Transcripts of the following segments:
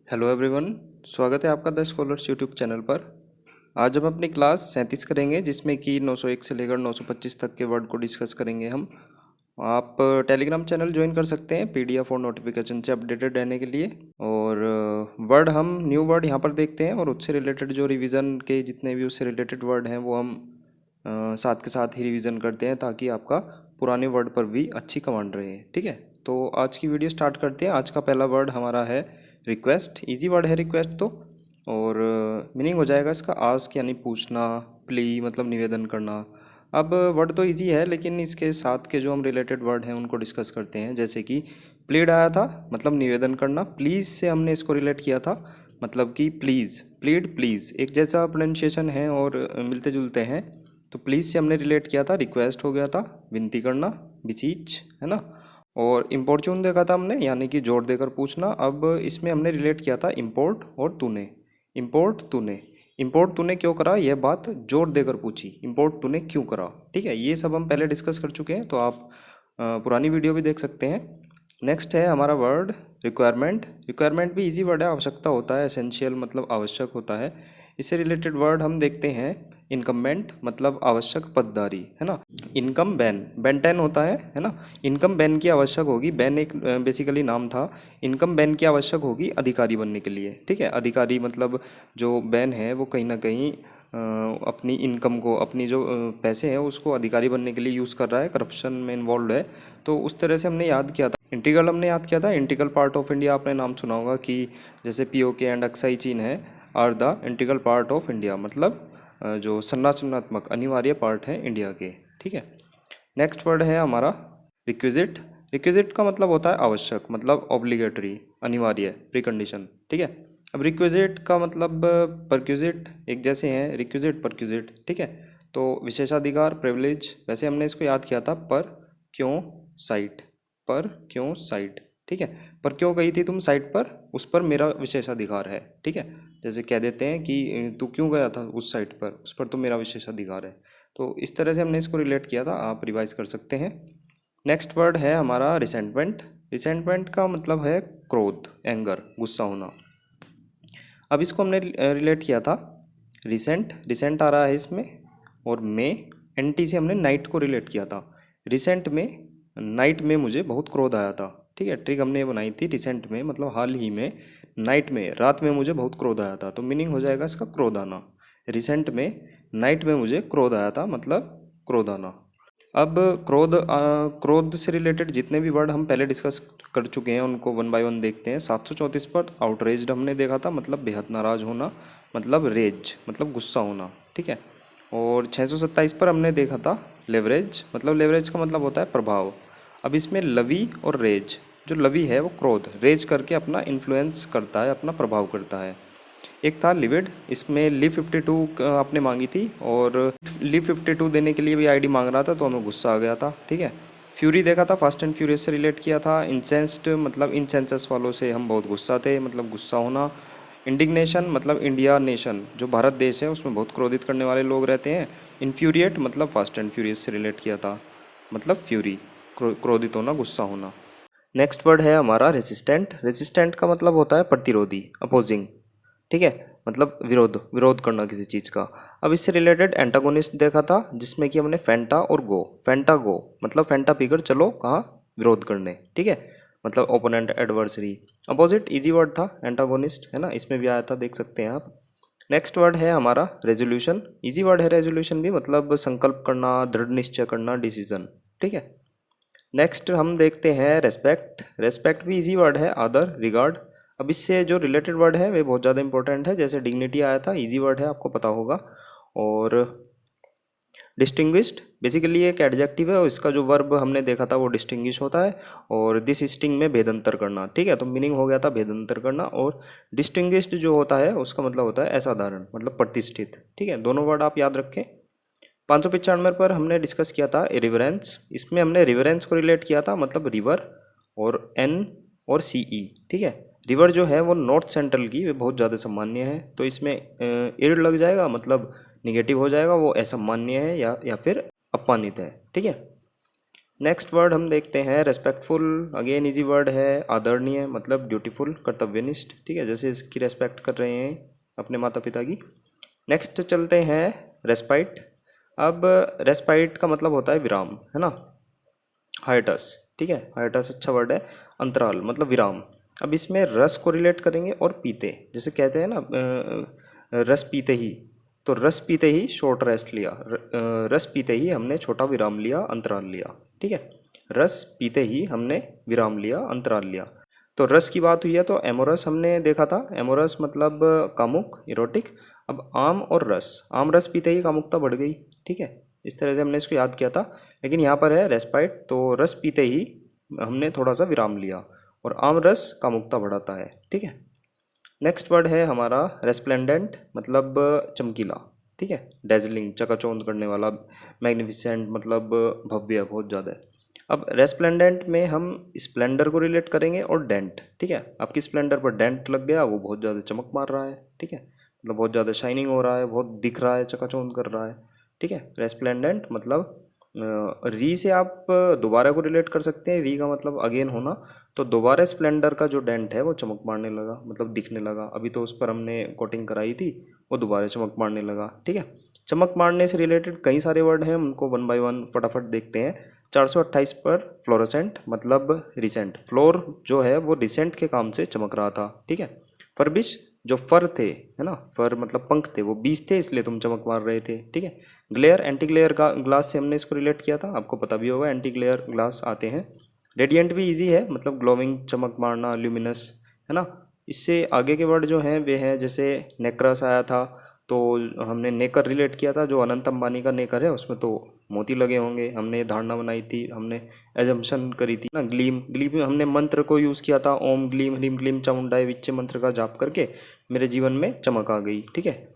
Hello everyone, स्वागत है आपका द स्कॉलर्स यूट्यूब चैनल पर। आज हम अपनी क्लास 37 करेंगे, जिसमें कि 901 से लेकर 925 तक के वर्ड को डिस्कस करेंगे हम। आप टेलीग्राम चैनल ज्वाइन कर सकते हैं पीडीएफ और नोटिफिकेशन से अपडेटेड रहने के लिए। और वर्ड हम न्यू वर्ड यहाँ पर देखते हैं, और उससे रिलेटेड जो रिवीजन के जितने भी उससे रिलेटेड वर्ड हैं वो हम साथ के साथ ही रिवीजन करते हैं, ताकि आपका पुराने वर्ड पर भी अच्छी कमांड रहे। ठीक है, तो आज की वीडियो स्टार्ट करते हैं। आज का पहला वर्ड हमारा है रिक्वेस्ट। इजी वर्ड है रिक्वेस्ट तो, और मीनिंग हो जाएगा इसका आस्क, यानी पूछना, प्ली मतलब निवेदन करना। अब वर्ड तो इजी है, लेकिन इसके साथ के जो हम रिलेटेड वर्ड हैं उनको डिस्कस करते हैं। जैसे कि प्लीड आया था, मतलब निवेदन करना। प्लीज़ से हमने इसको रिलेट किया था, मतलब कि प्लीज़, प्लीड, प्लीज़ एक जैसा प्रोनाउंसिएशन है और मिलते जुलते हैं। तो प्लीज़ से हमने रिलेट किया था, रिक्वेस्ट हो गया था, विनती करना, बिसीच, है ना। और इम्पोर्चून देखा था हमने, यानी कि जोर देकर पूछना। अब इसमें हमने रिलेट किया था इम्पोर्ट और तूने। इम्पोर्ट तूने, इम्पोर्ट तूने क्यों करा, यह बात जोर देकर पूछी। इम्पोर्ट तूने क्यों करा, ठीक है। ये सब हम पहले डिस्कस कर चुके हैं, तो आप पुरानी वीडियो भी देख सकते हैं। नेक्स्ट है हमारा वर्ड रिक्वायरमेंट। रिक्वायरमेंट भी इजी वर्ड है, आवश्यकता होता है, एसेंशियल मतलब आवश्यक होता है। इससे रिलेटेड वर्ड हम देखते हैं इनकम्बेंट, मतलब आवश्यक पदधारी, है ना। इनकम बैन, बेंटेन होता है ना। इनकम बैन की आवश्यक होगी, बैन एक बेसिकली नाम था। इनकम बैन की आवश्यक होगी अधिकारी बनने के लिए, ठीक है। अधिकारी मतलब जो बैन है वो कहीं ना कहीं अपनी इनकम को, अपनी जो पैसे हैं उसको अधिकारी बनने के लिए यूज़ कर रहा है, करप्शन में इन्वॉल्व है। तो उस तरह से हमने याद किया था। इंटीग्रल हमने याद किया था, इंटीग्रल पार्ट ऑफ इंडिया आपने नाम सुना होगा कि जैसे पीओके एंड अक्साई चीन है, are the integral part of India, मतलब जो संरचनात्मक अनिवार्य पार्ट है इंडिया के, ठीक है। नेक्स्ट वर्ड है हमारा रिक्विजिट। रिक्विजिट का मतलब होता है आवश्यक, मतलब ऑब्लिगेटरी, अनिवार्य, प्रीकंडीशन, ठीक है। अब रिक्विजिट का मतलब परक्विजिट एक जैसे हैं, रिक्विजिट परक्विजिट, ठीक है। तो विशेषाधिकार, प्रिविलेज, वैसे हमने इसको याद किया था पर क्यों साइट, पर क्यों साइट, ठीक है। पर क्यों गई थी तुम साइट पर, उस पर मेरा विशेषाधिकार है, ठीक है। जैसे कह देते हैं कि तू क्यों गया था उस साइट पर, उस पर तो मेरा विशेषाधिकार है। तो इस तरह से हमने इसको रिलेट किया था, आप रिवाइज कर सकते हैं। नेक्स्ट वर्ड है हमारा रिसेंटमेंट। रिसेंटमेंट का मतलब है क्रोध, एंगर, गुस्सा होना। अब इसको हमने रिलेट किया था रिसेंट, रिसेंट आ रहा है इसमें, और में एनटी से हमने नाइट को रिलेट किया था। रिसेंट में, नाइट में मुझे बहुत क्रोध आया था, ठीक है। ट्रिक हमने बनाई थी रिसेंट में, मतलब हाल ही में, नाइट में, रात में मुझे बहुत क्रोध आया था। तो मीनिंग हो जाएगा इसका क्रोध आना। रिसेंट में, नाइट में मुझे क्रोध आया था, मतलब क्रोध आना। अब क्रोध से रिलेटेड जितने भी वर्ड हम पहले डिस्कस कर चुके हैं उनको वन बाय वन देखते हैं। 734 पर आउटरेज्ड हमने देखा था, मतलब बेहद नाराज होना, मतलब रेज, मतलब गुस्सा होना, ठीक है। और 627 पर हमने देखा था लेवरेज, मतलब लेवरेज का मतलब होता है प्रभाव। अब इसमें लवी और रेज, जो लवी है वो क्रोध, रेज करके अपना इन्फ्लुएंस करता है, अपना प्रभाव करता है। एक था लिविड, इसमें लिव 52 आपने मांगी थी, और लिव 52 देने के लिए भी आईडी मांग रहा था, तो हमें गुस्सा आ गया था, ठीक है। फ्यूरी देखा था, फास्ट एंड फ्यूरियस से रिलेट किया था। इंसेंस्ड मतलब इनसेंसस वालों से हम बहुत गुस्सा थे, मतलब गुस्सा होना। इंडिग्नेशन मतलब इंडिया नेशन, जो भारत देश है उसमें बहुत क्रोधित करने वाले लोग रहते हैं। इन्फ्यूरिएट मतलब फास्ट एंड फ्यूरियस से रिलेट किया था, मतलब फ्यूरी, क्रोधित होना, गुस्सा होना। नेक्स्ट वर्ड है हमारा रेसिस्टेंट। रेसिस्टेंट का मतलब होता है प्रतिरोधी, अपोजिंग, ठीक है। मतलब विरोध, विरोध करना किसी चीज़ का। अब इससे रिलेटेड एंटागोनिस्ट देखा था, जिसमें कि हमने फेंटा और गो, फेंटा गो मतलब फेंटा पीकर चलो कहाँ, विरोध करने, ठीक है। मतलब opponent, adversary. Opposite easy word था एंटागोनिस्ट, है ना, इसमें भी आया था, देख सकते हैं आप। नेक्स्ट वर्ड है हमारा रेजोल्यूशन। इजी वर्ड है रेजोल्यूशन भी, मतलब संकल्प करना, दृढ़ निश्चय करना, डिसीजन, ठीक है। नेक्स्ट हम देखते हैं रेस्पेक्ट। रेस्पेक्ट भी इजी वर्ड है, आदर, रिगार्ड। अब इससे जो रिलेटेड वर्ड है वे बहुत ज़्यादा इंपॉर्टेंट है। जैसे डिग्निटी आया था, इजी वर्ड है, आपको पता होगा। और डिस्टिंग्विश्ड बेसिकली एक एडजेक्टिव है, और इसका जो वर्ब हमने देखा था वो डिस्टिंग्विश होता है। और दिस स्टिंग में भेदंतर करना, ठीक है। तो मीनिंग हो गया था भेदंतर करना। और डिस्टिंग्विश्ड जो होता है उसका मतलब होता है असाधारण, मतलब प्रतिष्ठित, ठीक है। दोनों वर्ड आप याद रखें। 595 पर हमने डिस्कस किया था रिवरेंस। इसमें हमने रिवरेंस को रिलेट किया था, मतलब रिवर और एन और सी ई, ठीक है। रिवर जो है वो नॉर्थ सेंट्रल की, वे बहुत ज़्यादा सम्मान्य है, तो इसमें इर्ड लग जाएगा, मतलब निगेटिव हो जाएगा, वो असम्मान्य है या फिर अपमानित है, ठीक है। नेक्स्ट वर्ड हम देखते हैं रेस्पेक्टफुल। अगेन इजी वर्ड है। आदरणीय मतलब ड्यूटीफुल, कर्तव्यनिष्ठ, ठीक है, जैसे इसकी रेस्पेक्ट कर रहे हैं अपने माता पिता की। नेक्स्ट चलते हैं रेस्पाइट। अब रेस्पाइट का मतलब होता है विराम, है ना, हाइटस, ठीक है, हाइटस अच्छा वर्ड है। अंतराल मतलब विराम। अब इसमें रस को रिलेट करेंगे और पीते, जैसे कहते हैं ना रस पीते ही, तो रस पीते ही शॉर्ट रेस्ट लिया, रस पीते ही हमने छोटा विराम लिया, अंतराल लिया, ठीक है। रस पीते ही हमने विराम लिया, अंतराल लिया। तो रस की बात हुई है तो एमोरस हमने देखा था, एमोरस मतलब कामुक, इरोटिक। अब आम और रस, आम रस पीते ही कामुकता बढ़ गई, ठीक है, इस तरह से हमने इसको याद किया था। लेकिन यहाँ पर है रेस्पाइट, तो रस पीते ही हमने थोड़ा सा विराम लिया, और आम रस कामुकता बढ़ाता है, ठीक है। नेक्स्ट वर्ड है हमारा रेस्प्लेंडेंट, मतलब चमकीला, ठीक है, डेजलिंग, चकाचौंध करने वाला, मैग्निफिसेंट मतलब भव्य, बहुत ज़्यादा। अब रेस्प्लेंडेंट में हम स्प्लेंडर को रिलेट करेंगे और डेंट, ठीक है, आपकी स्प्लेंडर पर डेंट लग गया, वो बहुत ज़्यादा चमक मार रहा है, ठीक है, मतलब बहुत ज़्यादा शाइनिंग हो रहा है, बहुत दिख रहा है, चकाचौंध कर रहा है, ठीक है। रेस्प्लेंडेंट मतलब री से आप दोबारा को रिलेट कर सकते हैं, री का मतलब अगेन होना, तो दोबारा स्प्लेंडर का जो डेंट है वो चमक मारने लगा, मतलब दिखने लगा। अभी तो उस पर हमने कोटिंग कराई थी, वो दोबारा चमक मारने लगा, ठीक है। चमक मारने से रिलेटेड कई सारे वर्ड हैं, उनको वन बाय वन फटाफट देखते हैं। 428 पर फ्लोरोसेंट मतलब रिसेंट, फ्लोर जो है वो रिसेंट के काम से चमक रहा था, ठीक है। फरबिश जो फर थे, है ना, फर मतलब पंख थे, वो बीज थे, इसलिए तुम चमक मार रहे थे, ठीक है। ग्लेयर एंटी ग्लेयर का ग्लास से हमने इसको रिलेट किया था, आपको पता भी होगा एंटी ग्लेयर ग्लास आते हैं। रेडिएंट भी इजी है, मतलब ग्लोविंग, चमक मारना, ल्यूमिनस, है ना। इससे आगे के वर्ड जो हैं वे हैं, जैसे नेक्रस आया था, तो हमने नेकर रिलेट किया था, जो अनंत अंबानी का नेकर है उसमें तो मोती लगे होंगे, हमने धारणा बनाई थी, हमने एजम्पशन करी थी ना। ग्लीम, ग्लीम हमने मंत्र को यूज़ किया था, ओम ग्लीम ह्रीम क्लीम चामुंडाय विच्चे मंत्र का जाप करके मेरे जीवन में चमक आ गई, ठीक है,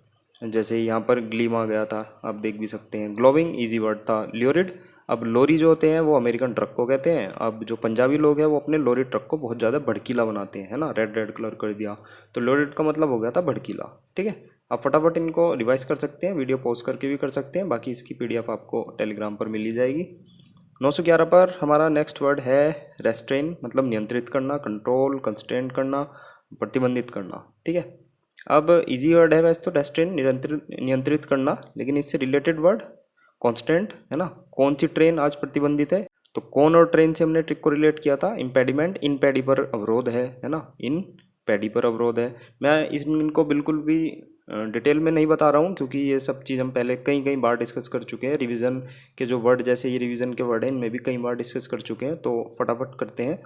जैसे यहाँ पर ग्लीम आ गया था, आप देख भी सकते हैं। ग्लोविंग इजी वर्ड था। ल्योरिड, अब लोरी जो होते हैं वो अमेरिकन ट्रक को कहते हैं, अब जो पंजाबी लोग हैं वो अपने लोरी ट्रक को बहुत ज़्यादा भड़कीला बनाते हैं, है ना, रेड रेड कलर कर दिया, तो लोरिड का मतलब हो गया था भड़कीला, ठीक है। आप फटाफट इनको रिवाइज कर सकते हैं, वीडियो पॉज करके भी कर सकते हैं, बाकी इसकी पीडीएफ आपको टेलीग्राम पर मिल ही जाएगी। 911 पर हमारा नेक्स्ट वर्ड है रेस्ट्रेन, मतलब नियंत्रित करना, कंट्रोल, कंस्ट्रेंट करना, प्रतिबंधित करना, ठीक है। अब इजी वर्ड है वैसे तो रेस्ट्रेन, नियंत्रित करना, लेकिन इससे रिलेटेड वर्ड कांस्टेंट, है ना। कौन सी ट्रेन आज प्रतिबंधित है, तो कौन और ट्रेन से हमने ट्रिक को रिलेट किया था। इम्पेडिमेंट, इन पैडी पर अवरोध है ना, इन पैडी पर अवरोध है। मैं इनको बिल्कुल भी डिटेल में नहीं बता रहा हूँ, क्योंकि ये सब चीज़ हम पहले कई कई बार डिस्कस कर चुके हैं। रिवीजन के जो वर्ड, जैसे ये रिवीजन के वर्ड हैं, इनमें भी कई बार डिस्कस कर चुके हैं, तो फटाफट करते हैं।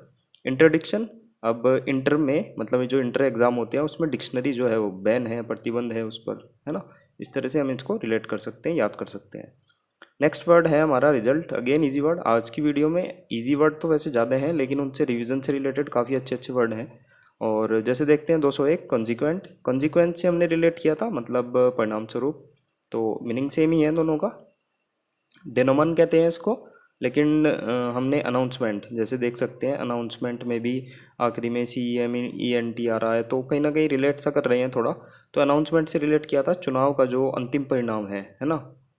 इंटरडिक्शन, अब इंटर में मतलब जो इंटर एग्ज़ाम होते हैं उसमें डिक्शनरी जो है वो बैन है, प्रतिबंध है उस पर, है ना। इस तरह से हम इसको रिलेट कर सकते हैं, याद कर सकते हैं। नेक्स्ट वर्ड है हमारा रिजल्ट। Again easy word. आज की वीडियो में इजी वर्ड तो वैसे ज़्यादा हैं, लेकिन उनसे रिवीजन से रिलेटेड काफ़ी अच्छे अच्छे वर्ड हैं। और जैसे देखते हैं 201 कॉन्जिक्वेंट, कॉन्जिक्वेंट से हमने रिलेट किया था, मतलब परिणाम स्वरूप, तो मीनिंग सेम ही है दोनों का। डेनोमन कहते हैं इसको, लेकिन हमने अनाउंसमेंट, जैसे देख सकते हैं अनाउंसमेंट में भी आखिरी में CEMENT आ रहा है, तो कहीं ना कहीं रिलेट सा कर रहे हैं थोड़ा, तो अनाउंसमेंट से रिलेट किया था। चुनाव का जो अंतिम परिणाम है ना,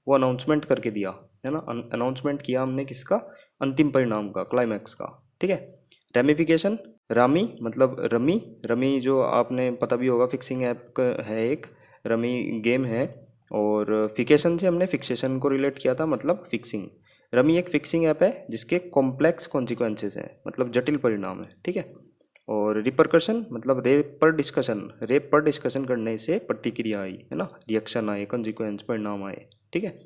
वो अनाउंसमेंट करके दिया, है ना, अनाउंसमेंट किया हमने किसका, अंतिम परिणाम का, क्लाइमैक्स का, ठीक है। रेमिफिकेशन, रामी मतलब रमी, रमी जो आपने पता भी होगा फिक्सिंग ऐप है एक, रमी गेम है। और फिकेशन से हमने फिक्सेशन को रिलेट किया था, मतलब फिक्सिंग। रमी एक फिक्सिंग ऐप है जिसके कॉम्प्लेक्स कॉन्सिक्वेंसेस हैं, मतलब जटिल परिणाम है, ठीक है। और रिपरकशन मतलब रेप पर डिस्कशन करने से प्रतिक्रिया आई, है ना, रिएक्शन आए, कॉन्सिक्वेंस परिणाम आए, ठीक है।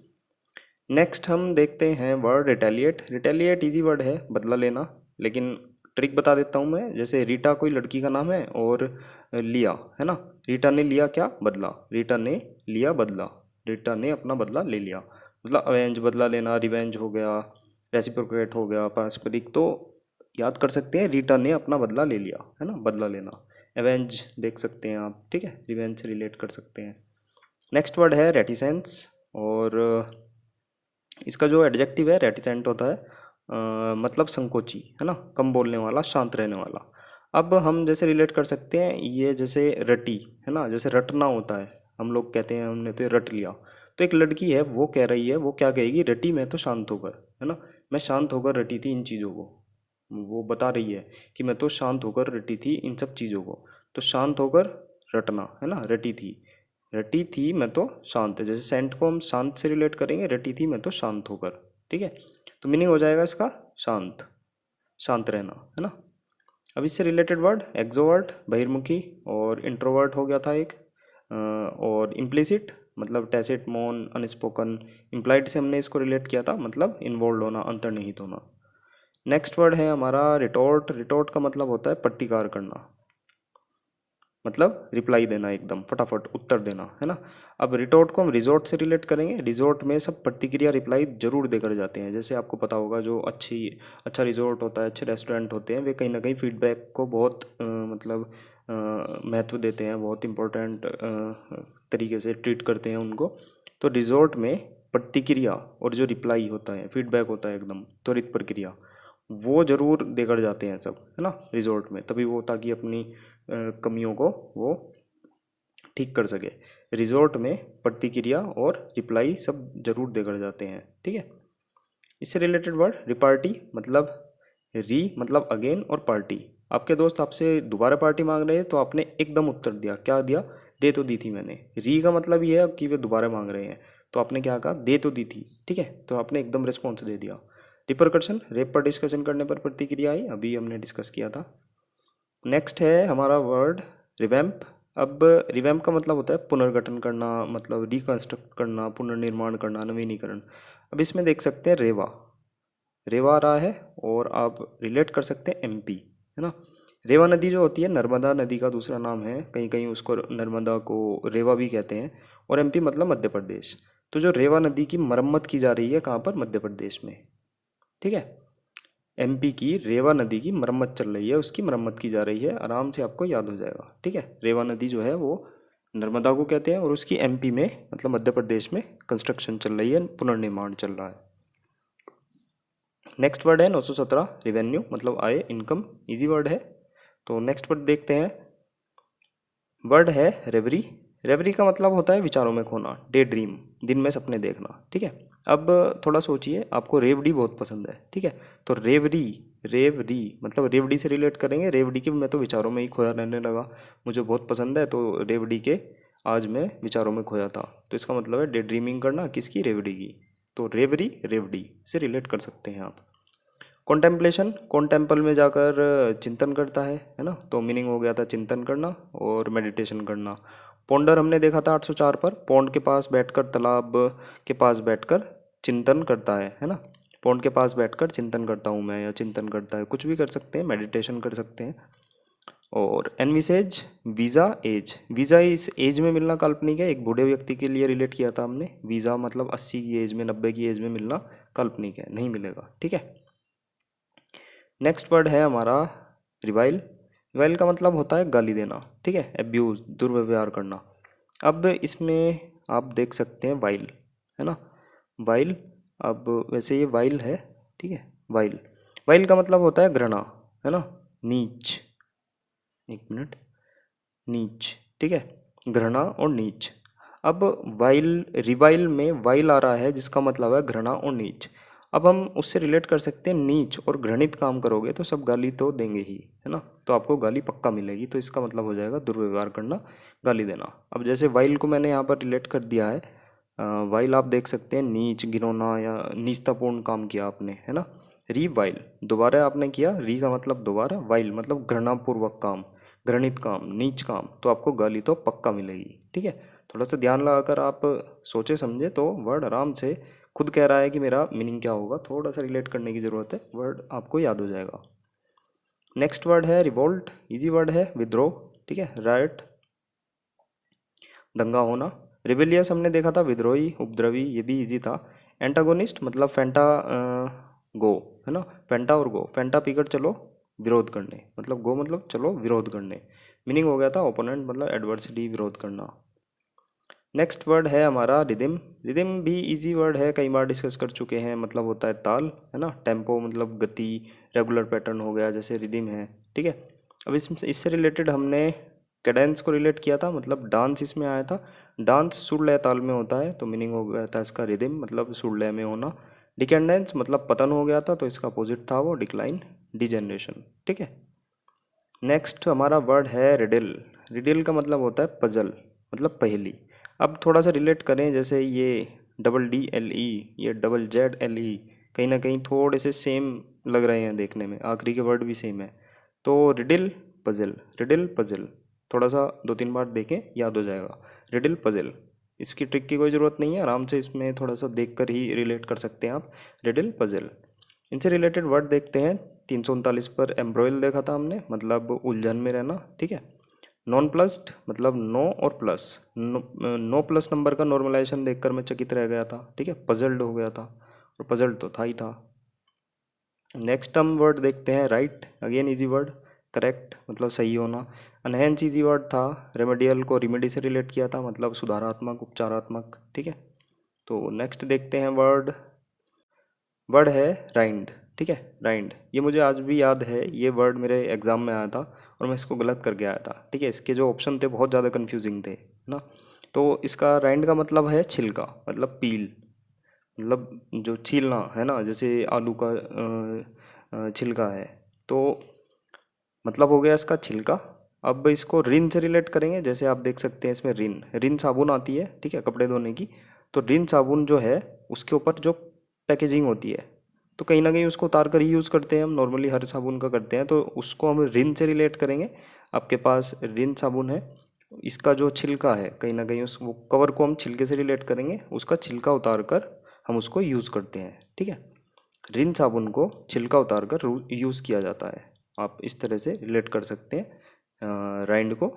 नेक्स्ट हम देखते हैं word retaliate. Retaliate easy word है, बदला लेना, लेकिन ट्रिक बता देता हूँ मैं। जैसे रीटा कोई लड़की का नाम है, और लिया, है ना, रीटा ने लिया क्या, बदला, रीटा ने लिया बदला, रीटा ने अपना बदला ले लिया, मतलब अवेंज बदला लेना, रिवेंज हो गया, रेसिप्रोकेट हो गया, पारस्परिक, तो याद कर सकते हैं रीटा ने अपना बदला ले लिया, है ना, बदला लेना। एवेंज देख सकते हैं आप, ठीक है, रिवेंज से रिलेट कर सकते हैं। नेक्स्ट वर्ड है रेटिसेंस, और इसका जो एडजेक्टिव है रेटिसेंट होता है, मतलब संकोची, है ना, कम बोलने वाला, शांत रहने वाला। अब हम जैसे रिलेट कर सकते हैं, ये जैसे रटी, है ना, जैसे रटना होता है, हम लोग कहते हैं हमने तो रट लिया, तो एक लड़की है वो कह रही है, वो क्या कहेगी, रटी मैं तो शांत होकर, है ना, मैं शांत होकर रटी थी इन चीज़ों को, वो बता रही है कि मैं तो शांत होकर रटी थी इन सब चीज़ों को। तो शांत होकर रटना है ना, रटी थी मैं तो शांत है, जैसे सेंट को हम शांत से रिलेट करेंगे, रटी थी मैं तो शांत होकर, ठीक है। तो मीनिंग हो जाएगा इसका शांत, शांत रहना, है ना। अब इससे रिलेटेड वर्ड एक्सोवर्ट बहिर्मुखी, और इंट्रोवर्ट हो गया था एक, और इम्प्लिसिट मतलब टैसिट मौन अनस्पोकन, इम्प्लाइड से हमने इसको रिलेट किया था मतलब इन्वॉल्व होना, अंतर्निहित होना। नेक्स्ट वर्ड है हमारा रिटोर्ट। रिटोर्ट का मतलब होता है प्रतिकार करना, मतलब रिप्लाई देना, एकदम फटाफट उत्तर देना, है ना। अब रिटोर्ट को हम रिजोर्ट से रिलेट करेंगे। रिजोर्ट में सब प्रतिक्रिया रिप्लाई जरूर देकर जाते हैं। जैसे आपको पता होगा जो अच्छा रिजोर्ट होता है, अच्छे रेस्टोरेंट होते हैं, वे कहीं ना कहीं फीडबैक को बहुत मतलब महत्व देते हैं, बहुत इम्पोर्टेंट तरीके से ट्रीट करते हैं उनको। तो रिजोर्ट में प्रतिक्रिया और जो रिप्लाई होता है, फीडबैक होता है, एकदम त्वरित प्रक्रिया, वो जरूर देकर जाते हैं सब, है ना, रिजोर्ट में, तभी वो ताकि अपनी कमियों को वो ठीक कर सके। रिजोर्ट में प्रतिक्रिया और रिप्लाई सब जरूर देकर जाते हैं, ठीक है। इससे रिलेटेड वर्ड रिपार्टी, मतलब री मतलब अगेन, और पार्टी। आपके दोस्त आपसे दोबारा पार्टी मांग रहे हैं तो आपने एकदम उत्तर दिया, क्या दिया, दे तो दी थी मैंने। री का मतलब ये है कि वे दोबारा मांग रहे हैं, तो आपने क्या कहा, दे तो दी थी, ठीक है, तो आपने एकदम रिस्पॉन्स दे दिया। रिपरकशन, रेप पर डिस्कशन करने पर प्रतिक्रिया आई, अभी हमने डिस्कस किया था। नेक्स्ट है हमारा वर्ड रिवैम्प। अब रिवैम्प का मतलब होता है पुनर्गठन करना, मतलब रिकंस्ट्रक्ट करना, पुनर्निर्माण करना, नवीनीकरण। अब इसमें देख सकते हैं रेवा, रेवा आ रहा है, और आप रिलेट कर सकते हैं एमपी, है ना। रेवा नदी जो होती है नर्मदा नदी का दूसरा नाम है, कहीं कहीं उसको नर्मदा को रेवा भी कहते हैं, और एमपी मतलब मध्य प्रदेश। तो जो रेवा नदी की मरम्मत की जा रही है कहाँ पर, मध्य प्रदेश में, ठीक है। एमपी की रेवा नदी की मरम्मत चल रही है, उसकी मरम्मत की जा रही है, आराम से आपको याद हो जाएगा, ठीक है। रेवा नदी जो है वो नर्मदा को कहते हैं, और उसकी एमपी में मतलब मध्य प्रदेश में कंस्ट्रक्शन चल रही है, पुनर्निर्माण चल रहा है। नेक्स्ट वर्ड है 917 रिवेन्यू, मतलब आय, इनकम, इजी वर्ड है। तो नेक्स्ट वर्ड देखते हैं, वर्ड है रेवरी। रेवरी का मतलब होता है विचारों में खोना, डे ड्रीम, दिन में सपने देखना, ठीक है। अब थोड़ा सोचिए, आपको रेवड़ी बहुत पसंद है, ठीक है, तो रेवरी, रेवरी मतलब रेवड़ी से रिलेट करेंगे, रेवड़ी के मैं तो विचारों में ही खोया रहने लगा, मुझे बहुत पसंद है, तो रेवड़ी के आज मैं विचारों में खोया था, तो इसका मतलब है डे ड्रीमिंग करना, किसकी, रेवड़ी की। तो रेवरी रेवड़ी से रिलेट कर सकते हैं आप। कॉन्टेम्पलेशन, कौन टेम्पल में जाकर चिंतन करता है ना, तो मीनिंग हो गया था चिंतन करना और मेडिटेशन करना। पोंडर हमने देखा था 804 पर, पौंड के पास बैठकर, तालाब के पास बैठकर चिंतन करता है ना। पौंड के पास बैठकर चिंतन करता हूँ मैं, या चिंतन करता है, कुछ भी कर सकते हैं, मेडिटेशन कर सकते हैं। और एनविसेज, वीज़ा एज, वीज़ा इस एज में मिलना काल्पनिक है, एक बूढ़े व्यक्ति के लिए रिलेट किया था हमने। वीज़ा मतलब 80 की एज में, 90 की एज में मिलना काल्पनिक है, नहीं मिलेगा, ठीक है। नेक्स्ट वर्ड है हमारा रिवाइल। रिवाइल का मतलब होता है गाली देना, ठीक है, एब्यूज, दुर्व्यवहार करना। अब इसमें आप देख सकते हैं वाइल, है ना, वाइल। अब वैसे ये वाइल है, ठीक है, वाइल, वाइल का मतलब होता है घृणा, है ना, नीच, एक मिनट, नीच, ठीक है, घृणा और नीच। अब वाइल, रिवाइल में वाइल आ रहा है जिसका मतलब है घृणा और नीच। अब हम उससे रिलेट कर सकते हैं, नीच और घृणित काम करोगे तो सब गाली तो देंगे ही, है ना, तो आपको गाली पक्का मिलेगी, तो इसका मतलब हो जाएगा दुर्व्यवहार करना, गाली देना। अब जैसे वाइल को मैंने यहाँ पर रिलेट कर दिया है, वाइल आप देख सकते हैं नीच, घिनौना या नीचतापूर्ण काम किया आपने, है ना। री वाइल, दोबारा आपने किया, री का मतलब दोबारा, वाइल मतलब घृणापूर्वक काम, घृणित काम, नीच काम, तो आपको गाली तो पक्का मिलेगी, ठीक है। थोड़ा सा ध्यान लगाकर आप सोचे समझे तो वर्ड आराम से, खुद कह रहा है कि मेरा मीनिंग क्या होगा, थोड़ा सा रिलेट करने की ज़रूरत है, वर्ड आपको याद हो जाएगा। नेक्स्ट वर्ड है रिवोल्ट, इजी वर्ड है, विद्रोह, ठीक है, राइट, दंगा होना। रिबेलियस हमने देखा था, विद्रोही, उपद्रवी, ये भी इजी था। एंटागोनिस्ट मतलब फेंटा गो, है ना, फेंटा और गो, फेंटा पीकर चलो विरोध करने, मतलब गो मतलब चलो विरोध करने, मीनिंग हो गया था ओपोनेंट मतलब एडवर्सिटी, विरोध करना। नेक्स्ट वर्ड है हमारा रिदिम। रिदिम भी इजी वर्ड है, कई बार डिस्कस कर चुके हैं, मतलब होता है ताल, है ना, टेम्पो मतलब गति, रेगुलर पैटर्न हो गया, जैसे रिदिम है, ठीक है। अब इससे रिलेटेड हमने कैडेंस को रिलेट किया था, मतलब डांस इसमें आया था। डांस सुर लय ताल में होता है, तो मीनिंग हो गया था इसका रिदिम मतलब सुर लय में होना। डिकेंडेंस मतलब पतन हो गया था, तो इसका अपोजिट था वो डिक्लाइन, डिजेनरेशन। ठीक है। नेक्स्ट हमारा वर्ड है रिडल। रिडल का मतलब होता है पजल, मतलब पहेली। अब थोड़ा सा रिलेट करें, जैसे ये DDLE, ये ZZLE, कहीं ना कहीं थोड़े से सेम लग रहे हैं देखने में, आखिरी के वर्ड भी सेम है। तो रिडल पजल, रिडल पजल, थोड़ा सा 2-3 बार देखें याद हो जाएगा। रिडल पजल, इसकी ट्रिक की कोई ज़रूरत नहीं है, आराम से इसमें थोड़ा सा देख कर ही रिलेट कर सकते हैं आप। Riddle puzzle. इनसे रिलेटेड वर्ड देखते हैं। 339 पर एम्ब्रॉयल देखा था हमने, मतलब उलझन में रहना। ठीक है। नॉन प्लस्ड मतलब नो और प्लस, नो प्लस नंबर का नॉर्मलाइजेशन देखकर मैं चकित रह गया था। ठीक है, पजल्ड हो गया था, और पजल्ड तो था ही था। नेक्स्ट हम वर्ड देखते हैं right, again easy word, correct मतलब सही होना। अनहेंस इजी वर्ड था, रेमेडियल को रिमेडी से रिलेट किया था, मतलब सुधारात्मक, उपचारात्मक। ठीक है। तो नेक्स्ट देखते हैं वर्ड, वर्ड है राइंड। ठीक है, राइंड, ये मुझे आज भी याद है, ये वर्ड मेरे एग्जाम में आया था और मैं इसको गलत करके आया था। ठीक है, इसके जो ऑप्शन थे बहुत ज़्यादा कंफ्यूजिंग थे ना। तो इसका राइंड का मतलब है छिलका, मतलब पील, मतलब जो छीलना है ना, जैसे आलू का छिलका है, तो मतलब हो गया इसका छिलका। अब इसको रिन से रिलेट करेंगे, जैसे आप देख सकते हैं इसमें रिन, रिन साबुन आती है। ठीक है, कपड़े धोने की। तो रिन साबुन जो है उसके ऊपर जो पैकेजिंग होती है, तो कहीं ना कहीं उसको उतार कर ही यूज़ करते हैं हम, नॉर्मली हर साबुन का करते हैं, तो उसको हम रिन से रिलेट करेंगे। आपके पास रिन साबुन है, इसका जो छिलका है कहीं ना कहीं उस वो कवर को हम छिलके से रिलेट करेंगे, उसका छिलका उतार कर हम उसको यूज़ करते हैं। ठीक है, रिन साबुन को छिलका उतार कर यूज़ किया जाता है। आप इस तरह से रिलेट कर सकते हैं राइंड को।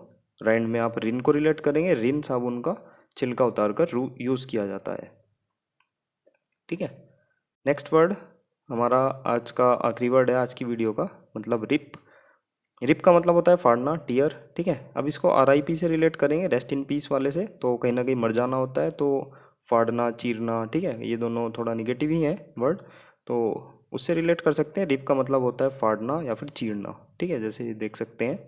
राइंड में आप रिन को रिलेट करेंगे, रिन साबुन का छिलका उतार कर यूज़ किया जाता है। ठीक है। नेक्स्ट वर्ड हमारा आज का आखिरी वर्ड है आज की वीडियो का, मतलब रिप। रिप का मतलब होता है फाड़ना, टीयर। ठीक है, अब इसको RIP से रिलेट करेंगे, रेस्ट इन पीस वाले से, तो कहीं ना कहीं मर जाना होता है, तो फाड़ना, चीरना। ठीक है, ये दोनों थोड़ा निगेटिव ही हैं वर्ड, तो उससे रिलेट कर सकते हैं। रिप का मतलब होता है फाड़ना या फिर चीरना। ठीक है, जैसे देख सकते हैं।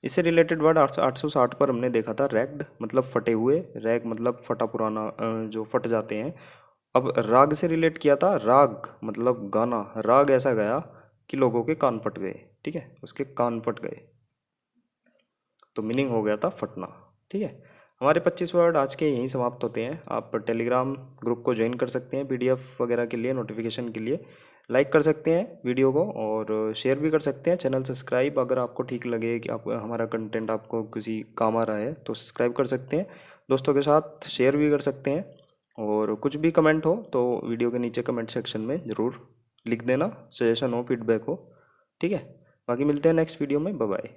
इससे रिलेटेड वर्ड 860 पर हमने देखा था रैग्ड, मतलब फटे हुए, रैग मतलब फटा पुराना, जो फट जाते हैं। अब राग से रिलेट किया था, राग मतलब गाना, राग ऐसा गया कि लोगों के कान फट गए। ठीक है, उसके कान फट गए, तो मीनिंग हो गया था फटना। ठीक है, हमारे 25 वर्ड आज के यहीं समाप्त होते हैं। आप टेलीग्राम ग्रुप को ज्वाइन कर सकते हैं PDF वगैरह के लिए, नोटिफिकेशन के लिए। लाइक कर सकते हैं वीडियो को और शेयर भी कर सकते हैं। चैनल सब्सक्राइब, अगर आपको ठीक लगे कि आप हमारा कंटेंट आपको किसी काम आ रहा है तो सब्सक्राइब कर सकते हैं। दोस्तों के साथ शेयर भी कर सकते हैं। और कुछ भी कमेंट हो तो वीडियो के नीचे कमेंट सेक्शन में ज़रूर लिख देना, सजेशन हो, फीडबैक हो। ठीक है, बाकी मिलते हैं नेक्स्ट वीडियो में। Bye bye.